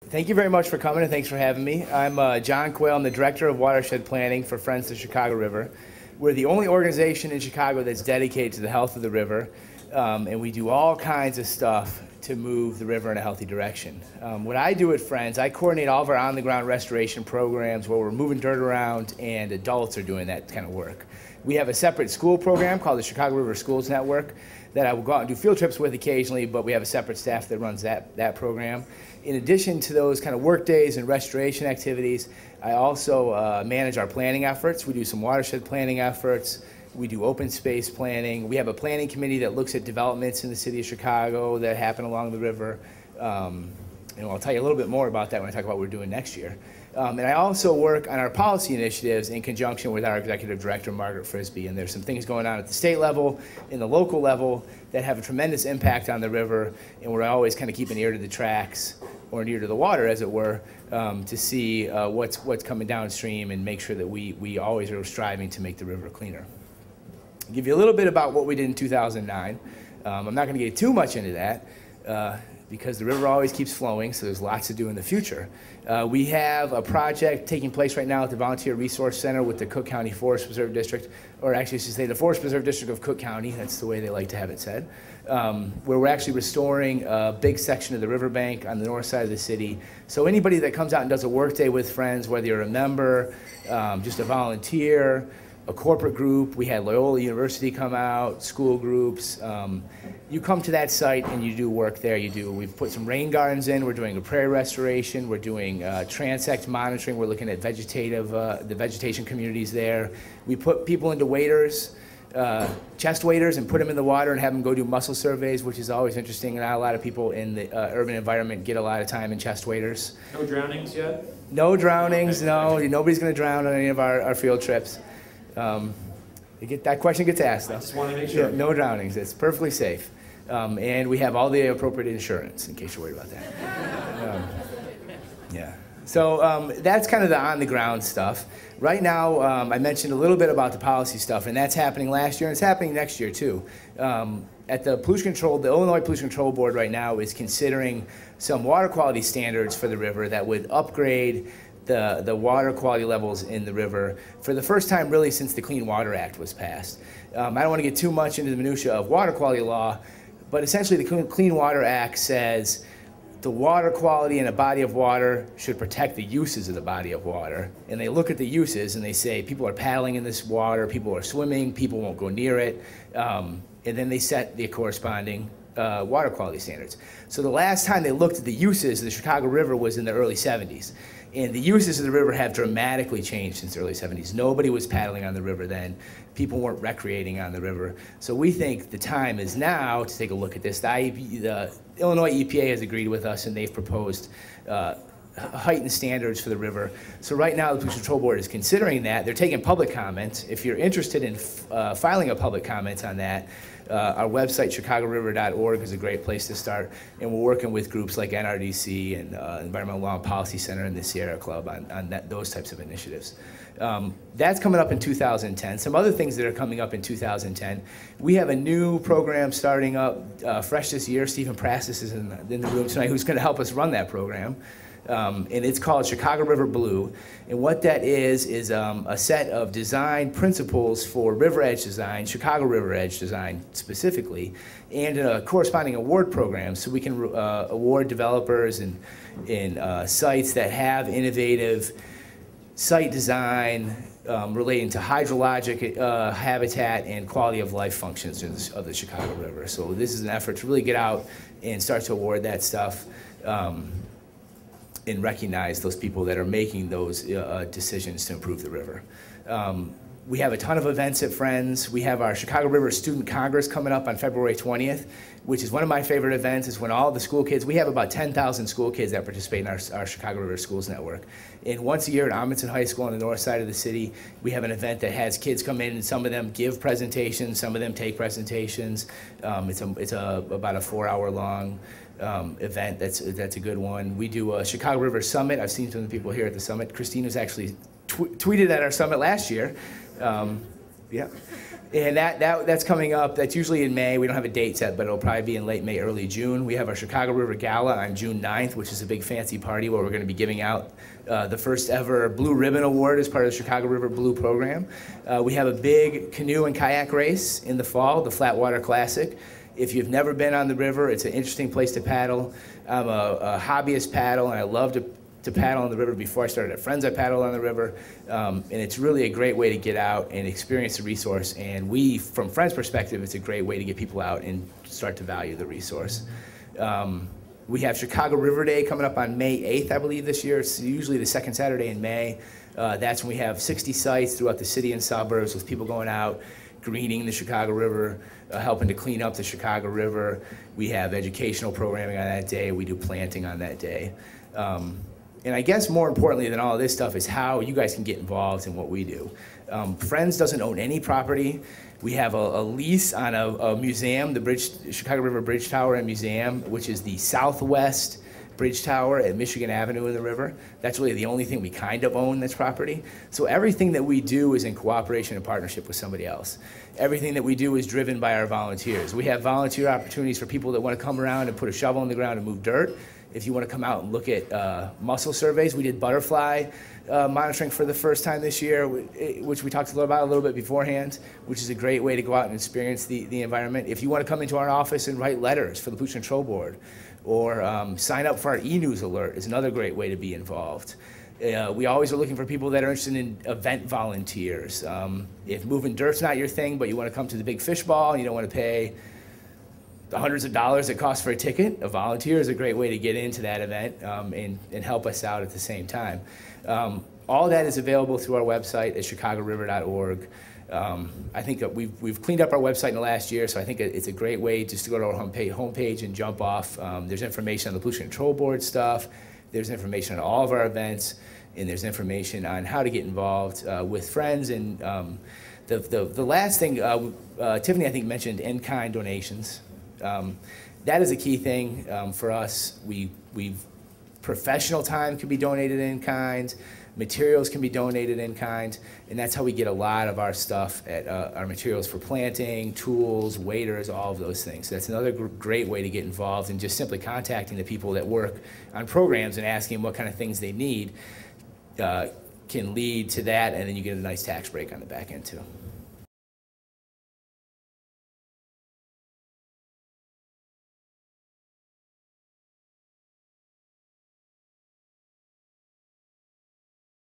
Thank you very much for coming and thanks for having me. I'm John Quayle. I'm the Director of Watershed Planning for Friends of the Chicago River. We're the only organization in Chicago that's dedicated to the health of the river, and we do all kinds of stuff to move the river in a healthy direction. What I do at Friends, I coordinate all of our on-the-ground restoration programs where we're moving dirt around and adults are doing that kind of work. We have a separate school program called the Chicago River Schools Network that I will go out and do field trips with occasionally, but we have a separate staff that runs that program. In addition to those kind of work days and restoration activities, I also manage our planning efforts. We do some watershed planning efforts. We do open space planning. We have a planning committee that looks at developments in the city of Chicago that happen along the river. And I'll tell you a little bit more about that when I talk about what we're doing next year. And I also work on our policy initiatives in conjunction with our executive director, Margaret Frisbee. And there's some things going on at the state level, in the local level, that have a tremendous impact on the river. And we're always kind of keeping an ear to the tracks, or an ear to the water, as it were, to see what's coming downstream and make sure that we always are striving to make the river cleaner. I'll give you a little bit about what we did in 2009. I'm not going to get too much into that. Because the river always keeps flowing, so there's lots to do in the future. We have a project taking place right now at the Volunteer Resource Center with the Cook County Forest Preserve District, or actually I should say the Forest Preserve District of Cook County, that's the way they like to have it said, where we're actually restoring a big section of the riverbank on the north side of the city. So anybody that comes out and does a work day with Friends, whether you're a member, just a volunteer, a corporate group, we had Loyola University come out, school groups. You come to that site and you do work there. We've put some rain gardens in. We're doing a prairie restoration. We're doing transect monitoring. We're looking at the vegetation communities there. We put people into waders, chest waders, and put them in the water and have them go do muscle surveys, which is always interesting. Not a lot of people in the urban environment get a lot of time in chest waders. No drownings yet? No drownings, no. Nobody's going to drown on any of our field trips. That question gets asked, though. I just want to make sure. Yeah, no drownings. It's perfectly safe. And we have all the appropriate insurance, in case you're worried about that. Yeah. So that's kind of the on-the-ground stuff. Right now, I mentioned a little bit about the policy stuff, and that's happening last year, and it's happening next year, too. At the Illinois Pollution Control Board right now is considering some water quality standards for the river that would upgrade the water quality levels in the river for the first time really since the Clean Water Act was passed. I don't want to get too much into the minutia of water quality law, but essentially the Clean Water Act says the water quality in a body of water should protect the uses of the body of water. And they look at the uses and they say people are paddling in this water, people are swimming, people won't go near it, and then they set the corresponding water quality standards. So the last time they looked at the uses of the Chicago River was in the early 70s. And the uses of the river have dramatically changed since the early 70s. Nobody was paddling on the river then. People weren't recreating on the river. So we think the time is now to take a look at this. The Illinois EPA has agreed with us, and they've proposed heightened standards for the river. So right now, the Pollution Control Board is considering that. They're taking public comment. If you're interested in filing a public comment on that, our website, chicagoriver.org, is a great place to start. And we're working with groups like NRDC and Environmental Law and Policy Center and the Sierra Club on those types of initiatives. That's coming up in 2010. Some other things that are coming up in 2010. We have a new program starting up fresh this year. Stephen Prastis is in the room tonight, who's going to help us run that program. And it's called Chicago River Blue. And what that is a set of design principles for river edge design, Chicago River edge design specifically, and a corresponding award program so we can award developers and sites that have innovative site design relating to hydrologic habitat and quality of life functions of the Chicago River. So this is an effort to really get out and start to award that stuff. And recognize those people that are making those decisions to improve the river. We have a ton of events at Friends. We have our Chicago River Student Congress coming up on February 20th, which is one of my favorite events. It's when all the school kids, we have about 10,000 school kids that participate in our Chicago River Schools Network. And once a year at Amundsen High School on the north side of the city, we have an event that has kids come in, and some of them give presentations, some of them take presentations. It's about a 4-hour long event. That's a good one. We do a Chicago River Summit. I've seen some of the people here at the summit. Christine was actually tweeted at our summit last year. Yeah. And that's coming up. That's usually in May. We don't have a date set, but it'll probably be in late May, early June. We have our Chicago River Gala on June 9th, which is a big fancy party where we're going to be giving out the first ever Blue Ribbon Award as part of the Chicago River Blue program. We have a big canoe and kayak race in the fall, the Flatwater Classic. If you've never been on the river, it's an interesting place to paddle. I'm a hobbyist paddle, and I love to paddle on the river. Before I started at Friends, I paddled on the river, and it's really a great way to get out and experience the resource. And we, from Friends' perspective, it's a great way to get people out and start to value the resource. We have Chicago River Day coming up on May 8th, I believe, this year. It's usually the second Saturday in May. That's when we have 60 sites throughout the city and suburbs with people going out, greening the Chicago River, helping to clean up the Chicago River. We have educational programming on that day. We do planting on that day. And I guess more importantly than all of this stuff is how you guys can get involved in what we do. Friends doesn't own any property. We have a lease on a museum, the Chicago River Bridge Tower and Museum, which is the southwest bridge tower at Michigan Avenue in the river. That's really the only thing we kind of own that's property. So everything that we do is in cooperation and partnership with somebody else. Everything that we do is driven by our volunteers. We have volunteer opportunities for people that want to come around and put a shovel in the ground and move dirt. If you want to come out and look at mussel surveys, we did butterfly monitoring for the first time this year, which we talked about a little bit beforehand, which is a great way to go out and experience the environment. If you want to come into our office and write letters for the Pollution Control Board, or sign up for our e-news alert is another great way to be involved. We always are looking for people that are interested in event volunteers. If moving dirt's not your thing, but you want to come to the big fish ball and you don't want to pay the hundreds of dollars it costs for a ticket, a volunteer is a great way to get into that event and help us out at the same time. All that is available through our website at chicagoriver.org. I think we've cleaned up our website in the last year, so I think it's a great way just to go to our homepage and jump off. There's information on the Pollution Control Board stuff. There's information on all of our events, and there's information on how to get involved with friends. And the last thing, Tiffany, I think, mentioned in-kind donations. That is a key thing for us. Professional time can be donated in kind, materials can be donated in kind, and that's how we get a lot of our stuff at our materials for planting, tools, waiters, all of those things. So that's another great way to get involved, and just simply contacting the people that work on programs and asking them what kind of things they need can lead to that, and then you get a nice tax break on the back end too.